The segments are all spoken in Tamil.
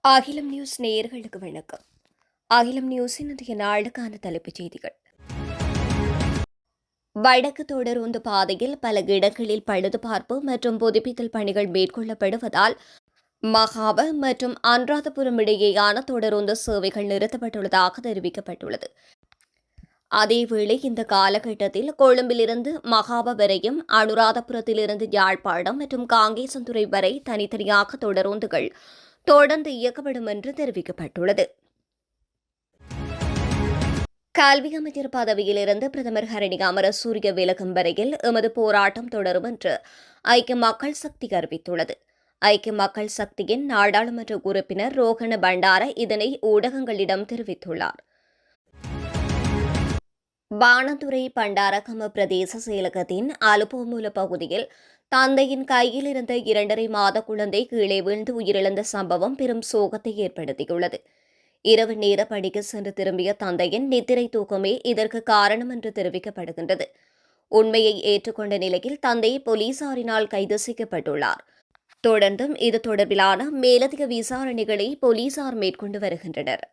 அகிலம் நியூஸ் நேயர்களுக்கு வணக்கம். அகிலம் நியூஸின் இன்றைய நாளுக்கான தலைப்புச் செய்திகள். வடக்கு தொடருந்து பாதையில் பல இடங்களில் பழுதுபார்ப்பு மற்றும் புதுப்பித்தல் பணிகள் மேற்கொள்ளப்படுவதால் மகாப மற்றும் அனுராதபுரம் இடையேயான தொடருந்து சேவைகள் நிறுத்தப்பட்டுள்ளதாக தெரிவிக்கப்பட்டுள்ளது. அதேவேளை இந்த காலகட்டத்தில் கொழும்பிலிருந்து மகாப வரையும் அனுராதபுரத்திலிருந்து யாழ்ப்பாணம் மற்றும் காங்கேசன்துறை வரை தனித்தனியாக தொடருந்துகள் தொடர்ந்து இயக்கப்படும் என்று தெரிவிக்கப்பட்டுள்ளது. கல்வி அமைச்சர் பதவியிலிருந்து பிரதமர் ஹரணி அமரசூரிய விலகும் வரையில் எமது போராட்டம் தொடரும் என்று ஐக்கிய மக்கள் சக்தி அறிவித்துள்ளது. ஐக்கிய மக்கள் சக்தியின் நாடாளுமன்ற உறுப்பினர் ரோஹண பண்டார இதனை ஊடகங்களிடம் தெரிவித்துள்ளார். பாணந்துறை பண்டாரகம பிரதேச செயலகத்தின் அலுப்போமூல பகுதியில் தந்தையின் கையில் இருந்த 2.5 மாத குழந்தை கீழே வீழ்ந்து உயிரிழந்த சம்பவம் பெரும் சோகத்தை ஏற்படுத்தியுள்ளது. இரவு நேர பணிக்கு சென்று திரும்பிய தந்தையின் நித்திரை தூக்கமே இதற்கு காரணம் என்று தெரிவிக்கப்படுகின்றது. உண்மையை ஏற்றுக்கொண்ட நிலையில் தந்தை போலீசாரினால் கைது செய்யப்பட்டுள்ளார். தொடர்ந்தும் இது தொடர்பிலான மேலதிக விசாரணைகளை போலீசார் மேற்கொண்டு வருகின்றனர்.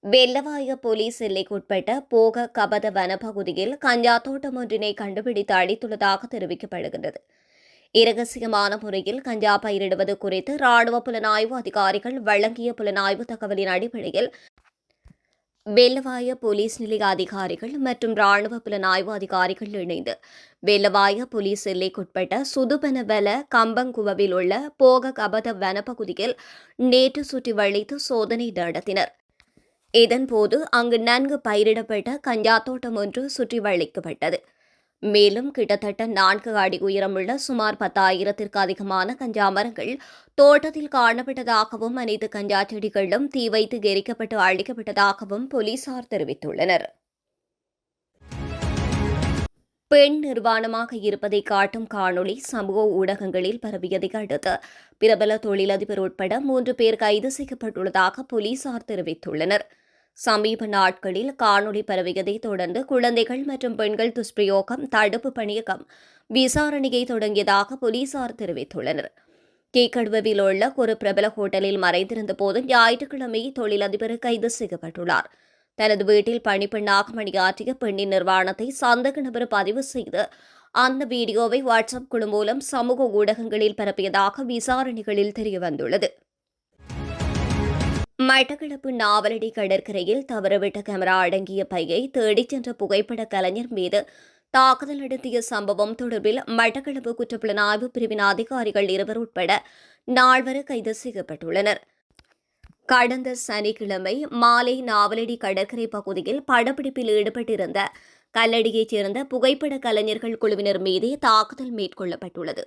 வெள்ளவாய போலீஸ் எல்லைக்குட்பட்ட போக கபத வனப்பகுதியில் கஞ்சா தோட்டம் ஒன்றினை கண்டுபிடித்து அழித்துள்ளதாக தெரிவிக்கப்படுகின்றது. இரகசியமான முறையில் கஞ்சா பயிரிடுவது குறித்து ராணுவ புலனாய்வு அதிகாரிகள் வழங்கிய புலனாய்வு தகவலின் அடிப்படையில் வெள்ளவாய போலீஸ் நிலைய அதிகாரிகள் மற்றும் ராணுவ புலனாய்வு அதிகாரிகள் இணைந்து வெள்ளவாய போலீஸ் எல்லைக்குட்பட்ட சுதுபனவல கம்பங்குவவில் உள்ள போக கபத வனப்பகுதியில் நேற்று சுற்றி வளைத்து சோதனை நடத்தினர். இதன்போது அங்கு நன்கு பயிரிடப்பட்ட கஞ்சா தோட்டம் ஒன்று சுற்றி வளைக்கப்பட்டது. மேலும் கிட்டத்தட்ட 4 அடி உயரமுள்ள சுமார் 10,000த்திற்கு அதிகமான கஞ்சா மரங்கள் தோட்டத்தில் காணப்பட்டதாகவும் அனைத்து கஞ்சா செடிகளும் தீ வைத்து எரிக்கப்பட்டு அழிக்கப்பட்டதாகவும் போலீசார் தெரிவித்துள்ளனர். பெண் நிர்வாணமாக இருப்பதை காட்டும் காணொளி சமூக ஊடகங்களில் பரவியதை அடுத்து பிரபல தொழிலதிபர் உட்பட 3 பேர் கைது செய்யப்பட்டுள்ளதாக போலீசார் தெரிவித்துள்ளனர். சமீப நாட்களில் காணொளி பரவியதை தொடர்ந்து குழந்தைகள் மற்றும் பெண்கள் துஷ்பிரயோகம் தடுப்பு பணியகம் விசாரணையை தொடங்கியதாக போலீசார் தெரிவித்துள்ளனர். கேக்கடுவில் உள்ள ஒரு பிரபல ஹோட்டலில் மறைந்திருந்த போது ஞாயிற்றுக்கிழமை தொழிலதிபர் கைது செய்யப்பட்டுள்ளார். தனது வீட்டில் பணிப்பெண்ணாக பணியாற்றிய பெண்ணின் நிர்வாணத்தை சந்தேக நபர் பதிவு செய்து அந்த வீடியோவை வாட்ஸ்அப் குழு மூலம் சமூக ஊடகங்களில் பரப்பியதாக விசாரணைகளில் தெரியவந்துள்ளது. மட்டக்களப்பு நாவலடி கடற்கரையில் தவறவிட்ட கேமரா அடங்கிய பையை தேடிச் சென்ற புகைப்பட கலைஞர் மீது தாக்குதல் நடத்திய சம்பவம் தொடர்பில் மட்டக்களப்பு குற்றப்புலனாய்வு பிரிவின் அதிகாரிகள் 2 உட்பட 4 கைது செய்யப்பட்டுள்ளனர். கடந்த சனிக்கிழமை மாலை நாவலடி கடற்கரை பகுதியில் படப்பிடிப்பில் ஈடுபட்டிருந்த கல்லடியைச் சேர்ந்த புகைப்பட கலைஞர்கள் குழுவினர் மீதே தாக்குதல் மேற்கொள்ளப்பட்டுள்ளது.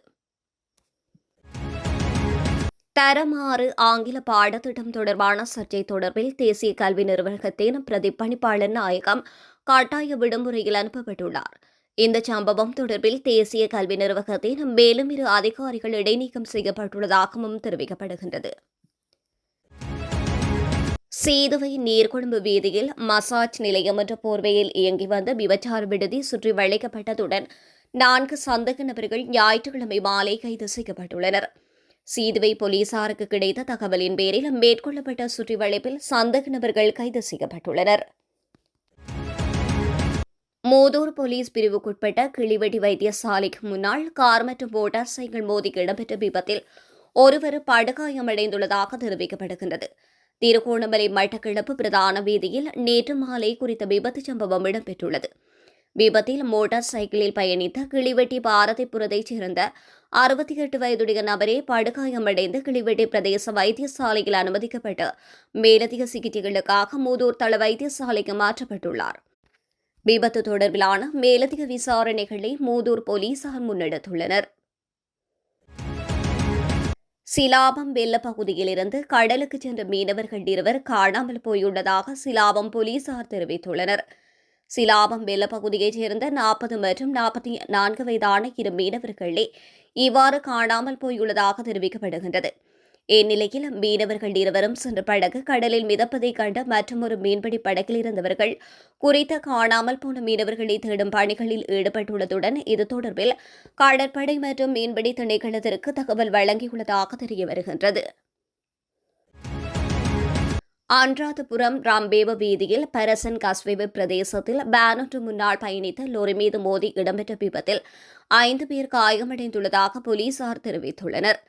தரமாறு ஆங்கில பாடத்திட்டம் தொடர்பான சர்ச்சை தொடர்பில் தேசிய கல்வி நிர்வாகத்தின் பிரதிபலிப்பாளர் நாயகம் கட்டாய விடுமுறையில் அனுப்பப்பட்டுள்ளார். இந்த சம்பவம் தொடர்பில் தேசிய கல்வி நிர்வாகத்தின் மேலும் 2 அதிகாரிகள் இடைநீக்கம் செய்யப்பட்டுள்ளதாகவும் தெரிவிக்கப்படுகின்றது. சீதுவை நீர்கொழும்பு வீதியில் மசாஜ் நிலையம் என்ற போர்வையில் இயங்கி வந்த விபச்சார விடுதி சுற்றி வளைக்கப்பட்டதுடன் 4 சந்தேக நபர்கள் ஞாயிற்றுக்கிழமை மாலை கைது செய்யப்பட்டுள்ளனர். சீதுவை போலீசாருக்கு கிடைத்த தகவலின் பேரில் மேற்கொள்ளப்பட்ட சுற்றிவளைப்பில் சந்தேக நபர்கள் கைது செய்யப்பட்டுள்ளனர். மூதூர் போலீஸ் பிரிவுக்குட்பட்ட கிளிவெட்டி வைத்தியசாலைக்கு முன்னால் கார் மற்றும் மோட்டார் சைக்கிள் மோதி இடம்பெற்ற விபத்தில் ஒருவர் படுகாயமடைந்துள்ளதாக தெரிவிக்கப்படுகின்றது. திருகோணமலை மட்டக்களப்பு பிரதான வீதியில் நேற்று மாலை குறித்த விபத்து சம்பவம் இடம்பெற்றுள்ளது. விபத்தில் மோட்டார் சைக்கிளில் பயணித்த கிளிவெட்டி பாரதிபுரத்தைச் சேர்ந்த 68 வயதுடைய நபரே படுகாயமடைந்து கிளிவெட்டி பிரதேச வைத்தியசாலையில் அனுமதிக்கப்பட்டு மேலதிக சிகிச்சைகளுக்காக மூதூர் தள வைத்தியசாலைக்கு மாற்றப்பட்டுள்ளார். விபத்து தொடர்பிலான மேலதிக விசாரணைகளை மூதூர் போலீசார் முன்னெடுத்துள்ளனர். சிலாபம் வெள்ள பகுதியிலிருந்து கடலுக்கு சென்ற மீனவர்கள் 2 காணாமல் போயுள்ளதாக சிலாபம் போலீசார் தெரிவித்துள்ளனர். சிலாபம் வெள்ள பகுதியைச் சேர்ந்த 40 மற்றும் 44 வயதான 2 மீனவர்களே இவ்வாறு காணாமல் போயுள்ளதாக தெரிவிக்கப்படுகின்றது. இந்நிலையில் மீனவர்கள் இருவரும் சென்ற படகு கடலில் மிதப்பதைக் கண்ட மற்றொரு மீன்பிடி படகில் இருந்தவர்கள் குறித்த காணாமல் போன மீனவர்களை தேடும் பணிகளில் ஈடுபட்டுள்ளதுடன் இது தொடர்பில் கடற்படை மற்றும் மீன்பிடி திணைக்களத்திற்கு தகவல் வழங்கியுள்ளதாக தெரிய வருகின்றது. அனுராதபுரம் ராம்பேவ வீதியில் பரசன் கஸ்வேவ பிரதேசத்தில் பேனொன்று முன்னால் பயணித்த லோரி மீது மோதி இடம்பெற்ற விபத்தில் 5 பேர் காயமடைந்துள்ளதாக போலீசார் தெரிவித்துள்ளனர்.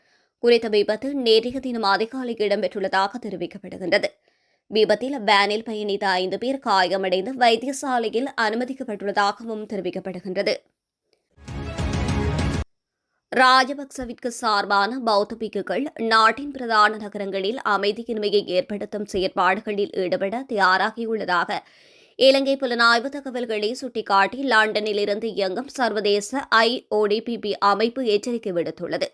குறித்த விபத்து நேற்றைய தினம் அதிகாலை இடம்பெற்றுள்ளதாக தெரிவிக்கப்படுகின்றது. விபத்தில் வேனில் பயணித்த 5 பேர் காயமடைந்து வைத்தியசாலையில் அனுமதிக்கப்பட்டுள்ளதாகவும் தெரிவிக்கப்படுகின்றது. ராஜபக்சவிற்கு சார்பான பௌத்த பிக்குகள் நாட்டின் பிரதான நகரங்களில் அமைதியின்மையை ஏற்படுத்தும் செயற்பாடுகளில் ஈடுபட தயாராகியுள்ளதாக இலங்கை புலனாய்வு தகவல்களை சுட்டிக்காட்டி லண்டனில் இருந்து இயங்கும் சர்வதேச IODPP அமைப்பு எச்சரிக்கை விடுத்துள்ளது.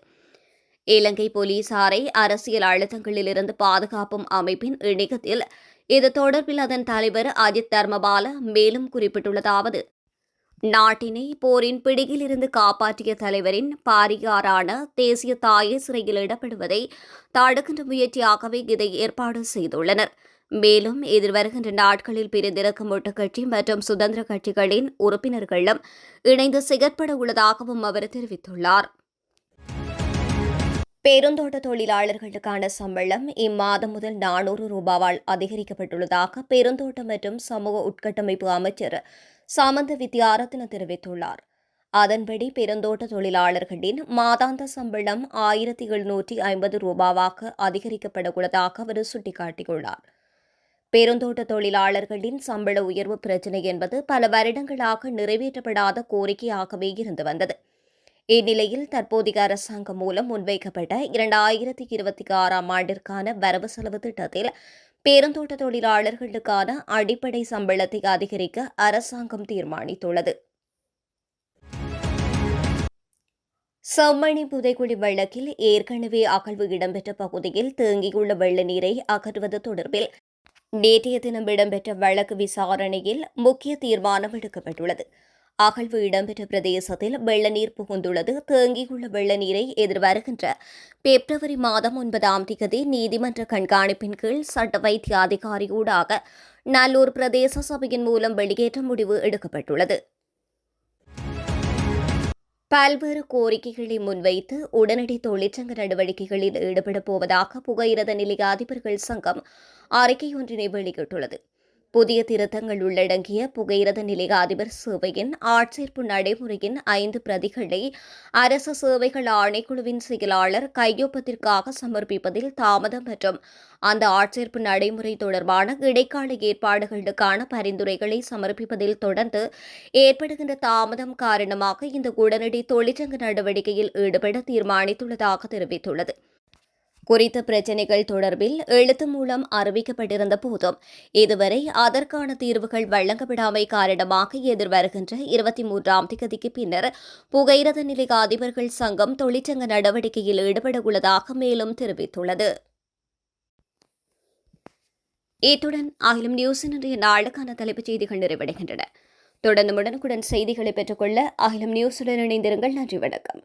இலங்கை போலீசாரை அரசியல் அழுத்தங்களிலிருந்து பாதுகாப்பும் அமைப்பின் இணையத்தில் இது தொடர்பில் அதன் தலைவர் அஜித் தர்மபால மேலும் குறிப்பிட்டுள்ளதாவது: நாட்டினை போரின் பிடியிலிருந்து காப்பாற்றிய தலைவரின் பாரியாரான தேசிய தாயை சிறையில் இடப்படுவதை தடுக்கின்ற முயற்சியாகவே இதை ஏற்பாடு செய்துள்ளனர். மேலும் எதிர்வருகின்ற நாட்களில் பிரிந்திருக்கும் ஒட்டுக்கட்சி மற்றும் சுதந்திர கட்சிகளின் உறுப்பினர்களும் இணைந்து செயற்பட உள்ளதாகவும் அவர் தெரிவித்துள்ளார். பெருந்தோட்ட தொழிலாளர்களுக்கான சம்பளம் இம்மாதம் முதல் 400 ரூபாவால் அதிகரிக்கப்பட்டுள்ளதாக பெருந்தோட்டம் மற்றும் சமூக உட்கட்டமைப்பு அமைச்சர் சமந்த வித்யாரத்ன தெரிவித்துள்ளார். அதன்படி பெருந்தோட்ட தொழிலாளர்களின் மாதாந்த சம்பளம் 1750 ரூபாவாக அதிகரிக்கப்பட உள்ளதாக அவர் சுட்டிக்காட்டியுள்ளார். பெருந்தோட்ட தொழிலாளர்களின் சம்பள உயர்வு பிரச்சினை என்பது பல வருடங்களாக நிறைவேற்றப்படாத கோரிக்கையாகவே இருந்து வந்தது. இந்நிலையில் தற்போதைய அரசாங்கம் மூலம் முன்வைக்கப்பட்ட 2026ஆம் ஆண்டிற்கான வரவு செலவு திட்டத்தில் பெருந்தோட்ட தொழிலாளர்களுக்கான அடிப்படை சம்பளத்தை அதிகரிக்க அரசாங்கம் தீர்மானித்துள்ளது. செம்மணி புதைக்குழி வழக்கில் ஏற்கனவே அகழ்வு இடம்பெற்ற பகுதியில் தேங்கியுள்ள வெள்ள நீரை அகற்றுவது தொடர்பில் நேற்றைய தினம் இடம்பெற்ற வழக்கு விசாரணையில் முக்கிய தீர்மானம் எடுக்கப்பட்டுள்ளது. அகழ்வு இடம்பெற்ற பிரதேசத்தில் வெள்ள நீர் புகுந்துள்ளது. தேங்கியுள்ள வெள்ள நீரை எதிர்வருகின்ற பிப்ரவரி மாதம் 9ஆம் தேதி நீதிமன்ற கண்காணிப்பின் கீழ் சட்ட வைத்திய அதிகாரி ஊடாக நல்லூர் பிரதேச சபையின் மூலம் வெளியேற்ற முடிவு எடுக்கப்பட்டுள்ளது. பல்வேறு கோரிக்கைகளை முன்வைத்து உடனடி தொழிற்சங்க நடவடிக்கைகளில் ஈடுபடப் போவதாக புகையிரத நிலைய அதிபர்கள் சங்கம் அறிக்கை ஒன்றினை வெளியிட்டுள்ளது. புதிய திருத்தங்கள் உள்ளடங்கிய புகையிரத நிலைய அதிபர் சேவையின் ஆட்சேர்ப்பு நடைமுறையின் 5 பிரதிகளை அரசு சேவைகள் ஆணைக்குழுவின் செயலாளர் கையொப்பத்திற்காக சமர்ப்பிப்பதில் தாமதம் மற்றும் அந்த ஆட்சேர்ப்பு நடைமுறை தொடர்பான இடைக்கால ஏற்பாடுகளுக்கான பரிந்துரைகளை சமர்ப்பிப்பதில் தொடர்ந்து ஏற்படுகின்ற தாமதம் காரணமாக இந்த உடனடி தொழிற்சங்க நடவடிக்கையில் ஈடுபட தீர்மானித்துள்ளதாக தெரிவித்துள்ளது. குறித்த பிரச்சினைகள் தொடர்பில் எழுத்து மூலம் அறிவிக்கப்பட்டிருந்த போதும் இதுவரை அதற்கான தீர்வுகள் வழங்கப்படாமை காரணமாக எதிர்வருகின்ற 23ஆம் தேதிக்கு பின்னர் புகையிரத நிலைய அதிபர்கள் சங்கம் தொழிற்சங்க நடவடிக்கையில் ஈடுபட உள்ளதாக மேலும் தெரிவித்துள்ளது. இத்துடன் அகிலம் நியூஸின் இன்றைய நாளுக்கான தலைப்புச் செய்திகள் நிறைவடைகின்றன. தொடர்ந்து உடனுக்குடன் செய்திகளை பெற்றுக்கொள்ள அகிலம் நியூஸுடன் இணைந்திருங்கள். நன்றி, வணக்கம்.